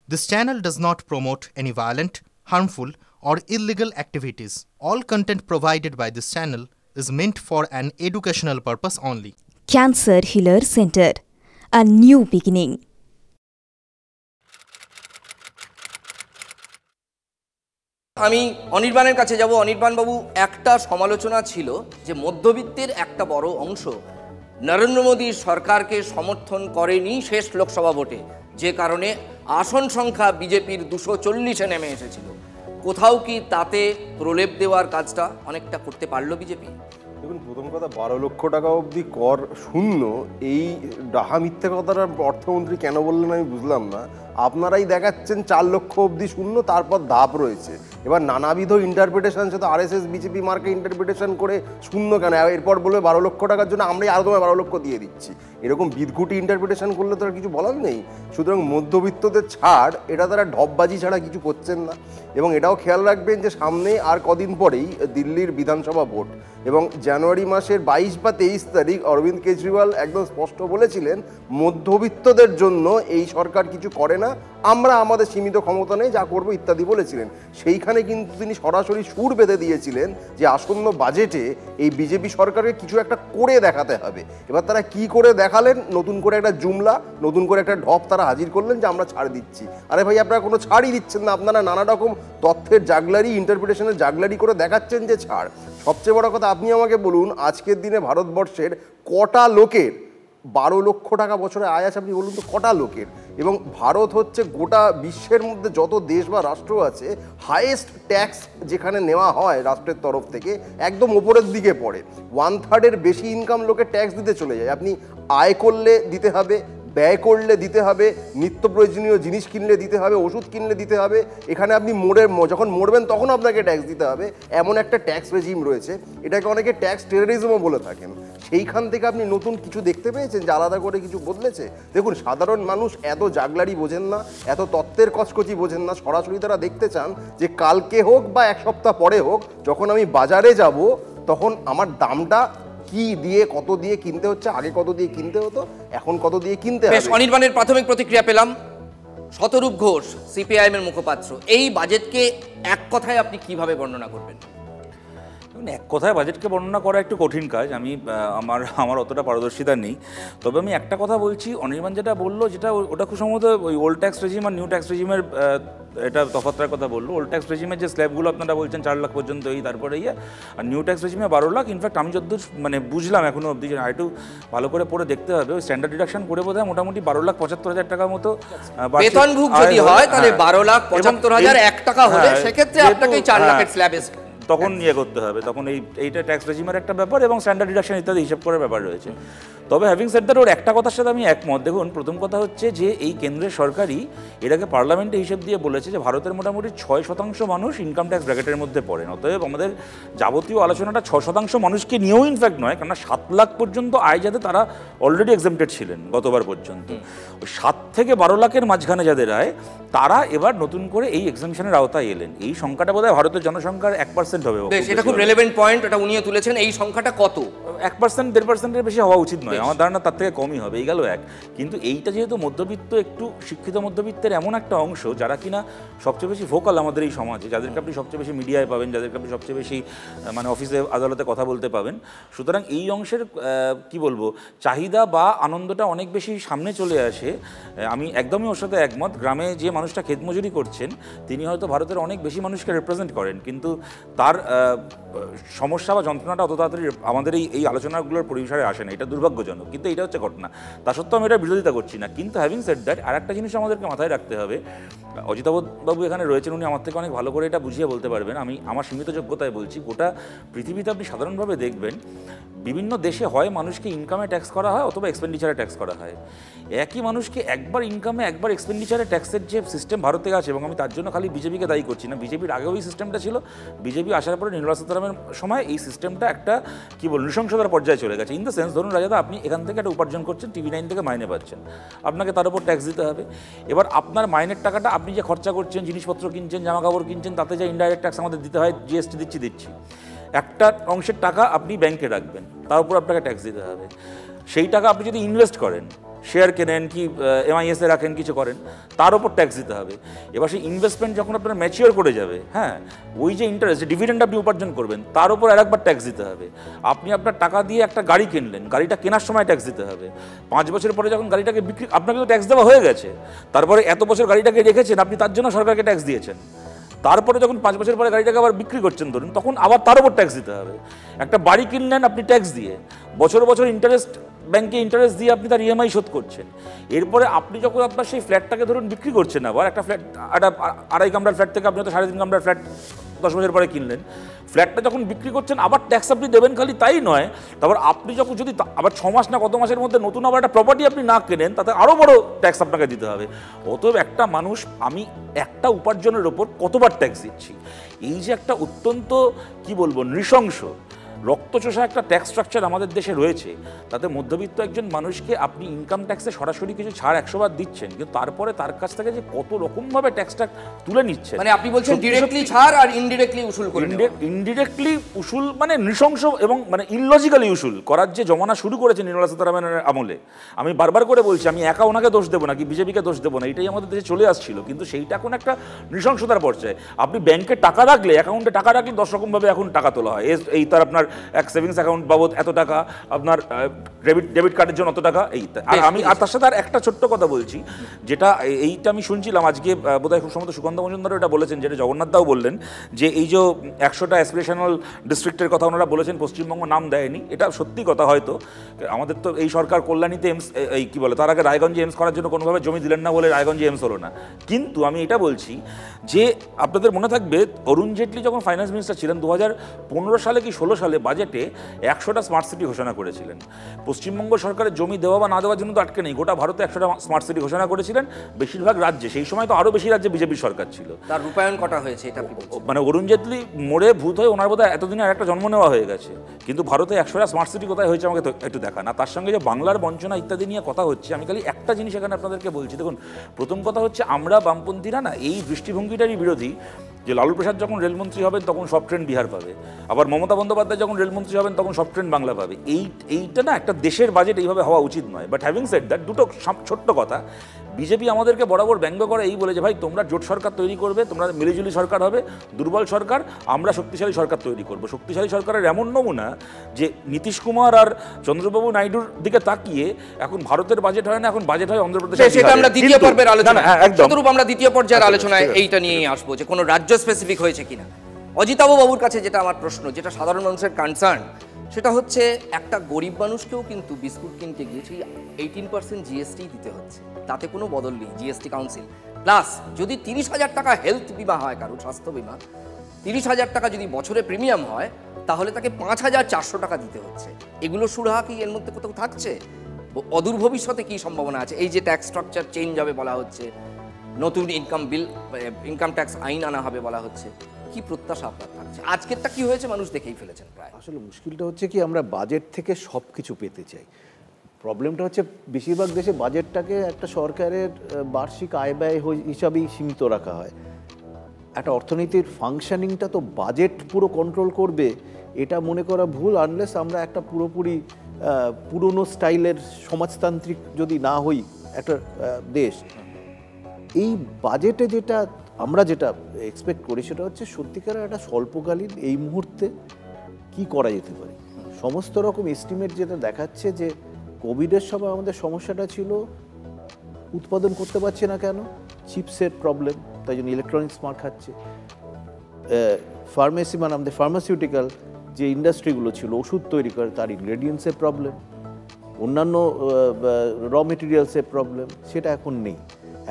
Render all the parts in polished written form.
This channel does not promote any violent, harmful, or illegal activities. All content provided by this channel is meant for an educational purpose only. Cancer Healer Center, a new beginning. আমি অনির্বাণের কাছে যাব। অনির্বাণ বাবু, একটা সমালোচনা ছিল যে মধ্যবিত্তের একটা বড় অংশ নরেন্দ্র মোদীর সরকারকে সমর্থন করেনি শেষ লোকসভা ভোটে, যে কারণে আসন সংখ্যা বিজেপির 240-এ নেমে এসেছিল। কোথাও কি তাতে প্রলেপ দেওয়ার কাজটা অনেকটা করতে পারলো বিজেপি? দেখুন, প্রথম কথা 12 লক্ষ টাকা অবধি কর শূন্য, এই ডাহা মিথ্যে কথাটা অর্থমন্ত্রী কেন বললেন আমি বুঝলাম না। আপনারাই দেখাচ্ছেন 4 লক্ষ অবধি শূন্য, তারপর ধাপ রয়েছে। এবার নানাবিধ ইন্টারপ্রিটেশন, সে তো RSS বিজেপি মার্কে ইন্টারপ্রিটেশন করে শূন্য কেন, এরপর বলবে 12 লক্ষ টাকার জন্য আমরাই আরও 12 লক্ষ দিয়ে দিচ্ছি। এরকম বিদঘুটি ইন্টারপ্রিটেশন করলে তো আর কিছু বলার নেই। সুতরাং মধ্যবিত্তদের ছাড়, এটা তারা ঢপবাজি ছাড়া কিছু করছেন না। এবং এটাও খেয়াল রাখবেন যে সামনে আর কদিন পরেই দিল্লির বিধানসভা ভোট, এবং জানুয়ারি মাসের 22 বা 23 তারিখ অরবিন্দ কেজরিওয়াল একদম স্পষ্ট বলেছিলেন মধ্যবিত্তদের জন্য এই সরকার কিছু করে না, আমরা আমাদের সীমিত ক্ষমতা নেই, যা করবো ইত্যাদি বলেছিলেন। সেইখানে কিন্তু তিনি সরাসরি সুর বেঁধে দিয়েছিলেন যে আসন্ন বাজেটে এই বিজেপি সরকারকে কিছু একটা করে দেখাতে হবে। এবার তারা কি করে দেখালেন? নতুন করে একটা জুমলা, নতুন করে একটা ঢপ তারা হাজির করলেন যে আমরা ছাড় দিচ্ছি। আরে ভাই, আপনারা কোনো ছাড়ই দিচ্ছেন না, আপনারা নানা রকম তথ্যের জাগলারি, ইন্টারপ্রিটেশনের জাগলারি করে দেখাচ্ছেন যে ছাড়। সবচেয়ে বড় কথা, আপনি আমাকে বলুন, আজকের দিনে ভারতবর্ষের কটা লোকের 12 লক্ষ টাকা বছরে আয় আছে? আপনি বলুন তো, কটা লোকের? এবং ভারত হচ্ছে গোটা বিশ্বের মধ্যে যত দেশ বা রাষ্ট্র আছে, হাইয়েস্ট ট্যাক্স যেখানে নেওয়া হয় রাষ্ট্রের তরফ থেকে একদম ওপরের দিকে পড়ে। 1/3 বেশি ইনকাম লোকের ট্যাক্স দিতে চলে যায়। আপনি আয় করলে দিতে হবে, ব্যয় করলে দিতে হবে, নিত্য প্রয়োজনীয় জিনিস কিনলে দিতে হবে, ওষুধ কিনলে দিতে হবে। এখানে আপনি যখন মরবেন তখন আপনাকে ট্যাক্স দিতে হবে, এমন একটা ট্যাক্স রেজিম রয়েছে। এটাকে অনেকে ট্যাক্স টেরোরিজমও বলে থাকেন। সেইখান থেকে আপনি নতুন কিছু দেখতে পেয়েছেন যে আলাদা করে কিছু বদলেছে? দেখুন, সাধারণ মানুষ এত জাগলারি বোঝেন না, এত তত্ত্বের কচকচি বোঝেন না। সরাসরি তারা দেখতে চান যে কালকে হোক বা এক সপ্তাহ পরে হোক, যখন আমি বাজারে যাব তখন আমার দামটা কি দিয়ে, কত দিয়ে কিনতে হচ্ছে, আগে কত দিয়ে কিনতে হতো, এখন কত দিয়ে কিনতে হবে। অনির্বাণের প্রাথমিক প্রতিক্রিয়া পেলাম। শতরূপ ঘোষ, CPIM এর মুখপাত্র, এই বাজেটকে এক কথায় আপনি কিভাবে বর্ণনা করবেন? এক কথায় বাজেটকে বর্ণনা করা একটু কঠিন কাজ, আমার অতটা পারদর্শিতা নেই। তবে আমি একটা কথা বলছি, অনির্বাণ যেটা বললো, যেটা ওটা খুব সম্ভবত ওই ওল্ড ট্যাক্স রেজিম আর নিউ ট্যাক্স রেজিমের এটা তফাৎটার কথা বললো। ওল্ড ট্যাক্স রেজিমের যে স্ল্যাবগুলো আপনারা বলছেন 4 লাখ পর্যন্ত, তারপরে আর নিউ ট্যাক্স রেজিমে 12 লাখ। ইনফ্যাক্ট আমি যতদূর বুঝলাম এখনো অবধি, যে একটু ভালো করে পড়ে দেখতে হবে, ওই স্ট্যান্ডার্ড ডিডাকশন করে বোধহয় মোটামুটি 12,75,000 টাকার মতো বেতনভোগ যদি হয়, তাহলে 12,75,001 টাকা হলে সেক্ষেত্রে আপনাকে 4 লাখের স্ল্যাবে তখন করতে হবে। তখন এইটা ট্যাক্স রেজিমের একটা ব্যাপার এবং স্ট্যান্ডার্ড ডিডাকশন ইত্যাদি হিসাব করার ব্যাপার রয়েছে। তবে হ্যাভিং সেড দ্যাট, ওর একটা কথার সাথে আমি একমত। দেখুন, প্রথম কথা হচ্ছে যে এই কেন্দ্রের সরকারই এটাকে পার্লামেন্টে হিসেব দিয়ে বলেছে যে ভারতের মোটামুটি 6% মানুষ ইনকাম ট্যাক্স ব্র্যাকেটের মধ্যে পড়েন। অতএব আমাদের যাবতীয় আলোচনাটা 6% মানুষকে নিয়েও ইনফ্যাক্ট নয়, কেননা 7 লাখ পর্যন্ত আয় যাতে তারা অলরেডি এক্সেম্পটেড ছিলেন গতবার পর্যন্ত। ওই 7 থেকে 12 লাখের মাঝখানে যাদের আয়, তারা এবার নতুন করে এই এক্সামশনের আওতায় এলেন। এই সংখ্যাটা বোধহয় ভারতের জনসংখ্যার 1% হবে। এটা খুব রেলেভেন্ট পয়েন্ট, এটা উনিও তুলেছেন। এই সংখ্যাটা কত? 1%, 1.5%-এর বেশি হওয়া উচিত নয়, আমার ধারণা তার থেকে কমই হবে। এই গেল এক। কিন্তু এইটা যেহেতু মধ্যবিত্ত, একটু শিক্ষিত মধ্যবিত্তের এমন একটা অংশ যারা কিনা সবচেয়ে বেশি ভোকাল আমাদের এই সমাজে, যাদেরকে আপনি সবচেয়ে বেশি মিডিয়ায় পাবেন, যাদেরকে আপনি সবচেয়ে বেশি অফিসে আদালতে কথা বলতে পাবেন। সুতরাং এই অংশের কি বলবো, চাহিদা বা আনন্দটা অনেক বেশি সামনে চলে আসে। আমি একদমই ওর সাথে একমত। গ্রামে যে মানুষটা ক্ষেতমজুরি করছেন, তিনি হয়তো ভারতের অনেক বেশি মানুষকে রিপ্রেজেন্ট করেন, কিন্তু তার সমস্যা বা যন্ত্রণাটা অত তাড়াতাড়ি আমাদের এই আলোচনাগুলোর পরিসরে আসে না। এটা দুর্ভাগ্যজনক, কিন্তু এটা হচ্ছে ঘটনা। তা সত্ত্বেও আমি এটা বিরোধিতা করছি না। কিন্তু হ্যাভিং সেড দ্যাট, আর একটা জিনিস আমাদেরকে মাথায় রাখতে হবে। অজিতাভ এখানে রয়েছেন, উনি আমার থেকে অনেক ভালো করে এটা বুঝিয়ে বলতে পারবেন। আমি আমার সীমিত যোগ্যতায় বলছি, গোটা পৃথিবীতে আপনি সাধারণভাবে দেখবেন বিভিন্ন দেশে হয় মানুষকে ইনকামে ট্যাক্স করা হয় অথবা এক্সপেন্ডিচারে ট্যাক্স করা হয়। একই মানুষকে একবার ইনকামে একবার এক্সপেন্ডিচারে ট্যাক্সের যে সিস্টেম ভারতে আছে, এবং আমি তার জন্য খালি বিজেপিকে দায়ী করছি না, বিজেপির আগেও এই সিস্টেমটা ছিল। বিজেপি আসার পরে নির্মলা সীতারামনের সময় এই সিস্টেমটা একটা কি বল নৃশংসতার পর্যায়ে চলে গেছে। ইন দ্য সেন্স, ধরুন রাজাদা, আপনি এখান থেকে একটা উপার্জন করছেন, TV9 থেকে মাইনে পাচ্ছেন, আপনাকে তার উপর ট্যাক্স দিতে হবে। এবার আপনার মাইনের টাকাটা আপনি যে খরচা করছেন, জিনিসপত্র কিনছেন, জামা কাপড় কিনছেন, তাতে যে ইনডাইরেক্ট ট্যাক্স আমাদের দিতে হয়, GST দিচ্ছি। একটা অংশের টাকা আপনি ব্যাংকে রাখবেন, তার উপর আপনাকে ট্যাক্স দিতে হবে। সেই টাকা আপনি যদি ইনভেস্ট করেন, শেয়ার কেনেন কি MIS-এ রাখেন, কিছু করেন, তার উপর ট্যাক্স দিতে হবে। এবার সেই ইনভেস্টমেন্ট যখন আপনার ম্যাচিওর করে যাবে, হ্যাঁ, ওই যে ইন্টারেস্ট, যে ডিভিডেন্ড আপনি উপার্জন করবেন, তার উপর আরেকবার ট্যাক্স দিতে হবে। আপনি আপনার টাকা দিয়ে একটা গাড়ি কিনলেন, গাড়িটা কেনার সময় ট্যাক্স দিতে হবে। 5 বছর পরে যখন গাড়িটাকে বিক্রি, আপনাকে তো ট্যাক্স দেওয়া হয়ে গেছে, তারপরে এত বছর গাড়িটাকে রেখেছেন আপনি, তার জন্য সরকারকে ট্যাক্স দিয়েছেন। তারপরে যখন 5 বছর পরে গাড়িটাকে আবার বিক্রি করছেন ধরুন, তখন আবার তার উপর ট্যাক্স দিতে হবে। একটা বাড়ি কিনলেন আপনি ট্যাক্স দিয়ে, বছর বছর ইন্টারেস্ট, ব্যাংকে ইন্টারেস্ট দিয়ে আপনি তার EMI শোধ করছেন। এরপরে আপনি যখন আপনার সেই ফ্ল্যাটটাকে ধরুন বিক্রি করছেন, আবার একটা ফ্ল্যাট, একটা 2.5 কামরার ফ্ল্যাট থেকে আপনি হয়তো 3.5 কামরার ফ্ল্যাট 10 বছর পরে কিনলেন, ফ্ল্যাটটা যখন বিক্রি করছেন আবার ট্যাক্স আপনি দেবেন। খালি তাই নয়, তারপর আপনি যখন যদি আবার 6 মাস না কত মাসের মধ্যে নতুন আবার একটা প্রপার্টি আপনি না কেনেন, তাতে আরও বড় ট্যাক্স আপনাকে দিতে হবে। অতএব একটা মানুষ, আমি একটা উপার্জনের ওপর কতবার ট্যাক্স দিচ্ছি, এই যে একটা অত্যন্ত কি বলবো নৃশংস রক্তচোষা একটা ট্যাক্স স্ট্রাকচার আমাদের দেশে রয়েছে, তাতে মধ্যবিত্ত একজন মানুষকে আপনি ইনকাম ট্যাক্সে সরাসরি কিছু ছাড় 100 বার দিচ্ছেন, কিন্তু তারপরে তার কাছ থেকে যে কত রকমভাবে ট্যাক্সটা তুলে নিচ্ছেন, মানে আপনি বলছেন ডিরেক্টলি ছাড় আর ইনডিরেক্টলি উসুল করে নেওয়া। ইনডিরেক্টলি উসুল মানে নৃশংস এবং মানে ইললজিক্যালি উসুল করার যে জমানা শুরু করেছে নির্মলা সীতারামনের আমলে। আমি বারবার করে বলছি, আমি একা ওনাকে দোষ দেবো না, কি বিজেপিকে দোষ দেবো না, এটাই আমাদের দেশে চলে আসছিল, কিন্তু সেইটা এখন একটা নৃশংসতার পর্যায়ে। আপনি ব্যাংকে টাকা রাখলে, অ্যাকাউন্টে টাকা রাখলে 10 রকমভাবে এখন টাকা তোলা হয়। এই তার আপনার এক সেভিংস অ্যাকাউন্ট বাবদ এত টাকা, আপনার ডেবিট কার্ডের জন্য অত টাকা, এই। আর আমি আর তার সাথে আর একটা ছোট্ট কথা বলছি, যেটা এইটা আমি শুনছিলাম আজকে, বোধহয় খুব সম্ভবত সুকান্ত মজুমদার এটা বলেছেন, যেটা জগন্নাথ দাও বললেন, যে এই যে 100টা অ্যাসপিরেশনাল ডিস্ট্রিক্টের কথা ওনারা বলেছেন, পশ্চিমবঙ্গ নাম দেয়নি, এটা সত্যি কথা। হয়তো আমাদের তো এই সরকার কল্যাণীতে এমস, এই কি বলে, তার আগে রায়গঞ্জে এমস করার জন্য কোনোভাবে জমি দিলেন না বলে রায়গঞ্জে এমস হলো না। কিন্তু আমি এটা বলছি যে আপনাদের মনে থাকবে, অরুণ জেটলি যখন ফাইন্যান্স মিনিস্টার ছিলেন 2015 সালে কি 16 সালে বাজেটে 100টা স্মার্ট সিটি ঘোষণা করেছিলেন। পশ্চিমবঙ্গ সরকারের জমি দেওয়া বা না দেওয়ার জন্য তো আটকে নেই, গোটা ভারতে 100টা স্মার্ট সিটি ঘোষণা করেছিলেন, বেশিরভাগ রাজ্যে। সেই সময় তো আরও বেশি রাজ্যে বিজেপির সরকার ছিল। তার রূপায়ণ কটা হয়েছে এটা আপনি বলছেন? মানে অরুণ জেটলি মরে ভূত হয়ে ওনার বোধহয় এতদিনে আর একটা জন্ম নেওয়া হয়ে গেছে, কিন্তু ভারতে 100টা স্মার্ট সিটি কোথায় হয়েছে আমাকে তো একটু দেখান। আর তার সঙ্গে যে বাংলার বঞ্চনা ইত্যাদি নিয়ে কথা হচ্ছে, আমি খালি একটা জিনিস এখানে আপনাদেরকে বলছি। দেখুন, প্রথম কথা হচ্ছে, আমরা বামপন্থীরা না এই দৃষ্টিভঙ্গিটারই বিরোধী যে লালু প্রসাদ যখন রেলমন্ত্রী হবেন তখন সব ট্রেন বিহার পাবে, আবার মমতা বন্দ্যোপাধ্যায় যখন রেলমন্ত্রী হবেন তখন সব ট্রেন বাংলা পাবে। এইটা না একটা দেশের বাজেট এইভাবে হওয়া উচিত নয়। বাট হ্যাভিং সেড দ্যাট, দুটো ছোট্ট কথা, বিজেপি আমাদেরকে বরাবর ব্যঙ্গ করে এই বলে যে ভাই তোমরা জোট সরকার তৈরি করবে, তোমরা মিলিজুলি সরকার হবে, দুর্বল সরকার, আমরা শক্তিশালী সরকার তৈরি করব। শক্তিশালী সরকারের এমন নমুনা যে নীতিশ কুমার আর চন্দ্রবাবু নাইডুর দিকে তাকিয়ে এখন ভারতের বাজেট হয় না, এখন বাজেট হয় অন্ধ্রপ্রদেশ। সেটা আমরা দ্বিতীয় পর্বের আলোচনা, যতটুকু আমরা দ্বিতীয় পর্যায়ের আলোচনায় এইটা নিয়েই আসবো, যে কোনো রাজ্য স্পেসিফিক হয়েছে কিনা। অজিতাভ বাবুর কাছে যেটা আমার প্রশ্ন, যেটা সাধারণ মানুষের কনসার্ন, সেটা হচ্ছে একটা গরিব মানুষকেও কিন্তু বিস্কুট কিনতে গিয়ে সেই 18% GST দিতে হচ্ছে, তাতে কোনো বদল নেই। GST কাউন্সিল প্লাস যদি 30,000 টাকা হেলথ বিমা হয় কারো, স্বাস্থ্য বিমা 30,000 টাকা যদি বছরে প্রিমিয়াম হয়, তাহলে তাকে 5,400 টাকা দিতে হচ্ছে। এগুলো সুরাহা কি এর মধ্যে কোথাও থাকছে? অদূর ভবিষ্যতে কি সম্ভাবনা আছে? এই যে ট্যাক্স স্ট্রাকচার চেঞ্জ হবে বলা হচ্ছে, নতুন ইনকাম ট্যাক্স আইন আনা হবে বলা হচ্ছে, কি প্রত্যাশা আপনার থাকছে? আজকেরটা কি হয়েছে মানুষ দেখেই ফেলেছেন প্রায়। আসলে মুশকিলটা হচ্ছে কি, আমরা বাজেট থেকে সব কিছু পেতে চাই। প্রবলেমটা হচ্ছে বেশিরভাগ দেশে বাজেটটাকে একটা সরকারের বার্ষিক আয় ব্যয় হিসাবেই সীমিত রাখা হয়। একটা অর্থনীতির ফাংশনিংটা তো বাজেট পুরো কন্ট্রোল করবে এটা মনে করা ভুল, আনলেস আমরা একটা পুরোপুরি পুরনো স্টাইলের সমাজতান্ত্রিক যদি না হই একটা দেশ। এই বাজেটে আমরা যেটা এক্সপেক্ট করি সেটা হচ্ছে সত্যিকারের একটা স্বল্পকালীন এই মুহূর্তে কি করা যেতে পারে। সমস্ত রকম এস্টিমেট যেটা দেখাচ্ছে যে কোভিডের সময় আমাদের সমস্যাটা ছিল উৎপাদন করতে পারছে না কেন, চিপসের প্রবলেম, তাই জন্য ইলেকট্রনিক্স মার খাচ্ছে। ফার্মেসি মানে আমাদের ফার্মাসিউটিক্যাল যে ইন্ডাস্ট্রিগুলো ছিল ওষুধ তৈরি করে তার ইনগ্রেডিয়েন্টসের প্রবলেম, অন্যান্য র মেটেরিয়ালসের প্রবলেম, সেটা এখন নেই।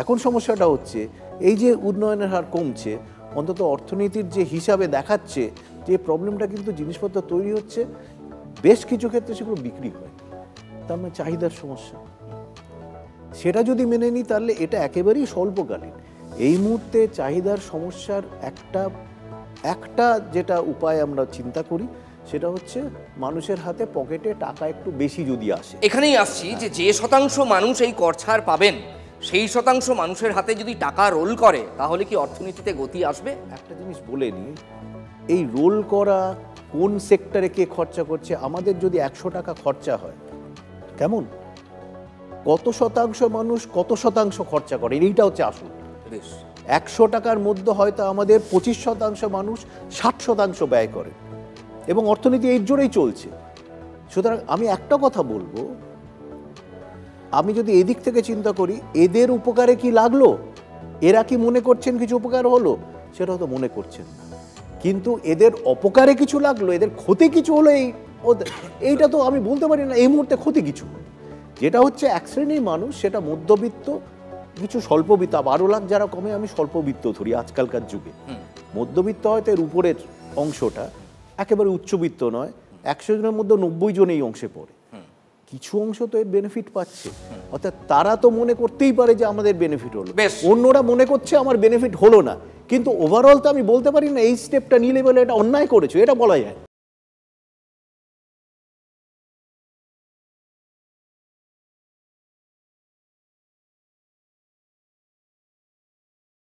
এখন সমস্যাটা হচ্ছে এই যে উন্নয়নের হার কমছে, অন্তত অর্থনীতির যে হিসাবে দেখাচ্ছে যে প্রবলেমটা কিন্তু জিনিসপত্র তৈরি হচ্ছে, বেশ কিছু ক্ষেত্রে সেগুলো বিক্রি হয়, তার মানে চাহিদার সমস্যা। সেটা যদি মেনে নিই তাহলে এটা একেবারেই স্বল্পকালীন। এই মুহূর্তে চাহিদার সমস্যার একটা যেটা উপায় আমরা চিন্তা করি সেটা হচ্ছে মানুষের হাতে পকেটে টাকা একটু বেশি যদি আসে। এখানেই আসছি যে শতাংশ মানুষ এই কর ছাড় পাবেন, সেই শতাংশ মানুষের হাতে যদি টাকা রোল করে তাহলে কি অর্থনীতিতে গতি আসবে? একটা জিনিস বলে নিই, এই রোল করা কোন সেক্টরে কে খরচা করছে। আমাদের যদি 100 টাকা খরচা হয়, কেমন কত শতাংশ মানুষ কত শতাংশ খরচা করে, এইটা হচ্ছে আসল। বেশ, 100 টাকার মধ্যে হয়তো আমাদের 25% মানুষ 60% ব্যয় করে, এবং অর্থনীতি এর জোরেই চলছে। সুতরাং আমি একটা কথা বলবো, আমি যদি এদিক থেকে চিন্তা করি, এদের উপকারে কি লাগলো, এরা কি মনে করছেন কিছু উপকার হলো, সেটা হয়তো মনে করছেন না। কিন্তু এদের অপকারে কিছু লাগলো, এদের ক্ষতি কিছু হলো, এইটা তো আমি বলতে পারি না এই মুহূর্তে ক্ষতি কিছু। যেটা হচ্ছে এক শ্রেণীর মানুষ, সেটা মধ্যবিত্ত, কিছু স্বল্পবিত্ত, 12 লাখ যারা কমে আমি স্বল্পবিত্ত ধরি আজকালকার যুগে। মধ্যবিত্ত হয়তো এর উপরের অংশটা, একেবারে উচ্চবিত্ত নয়, 100 জনের মধ্যে 90 জন এই অংশে পড়ে। কিছু অংশ তো এর বেনিফিট পাচ্ছে, অর্থাৎ তারা তো মনে করতেই পারে যে আমাদের বেনিফিট হলো, অন্যরা মনে করছে আমার বেনিফিট হলো না। কিন্তু ওভারঅল তো আমি বলতে পারি না এই স্টেপটা নিলে বলে এটা অন্যায় করেছো, এটা বলা যায়।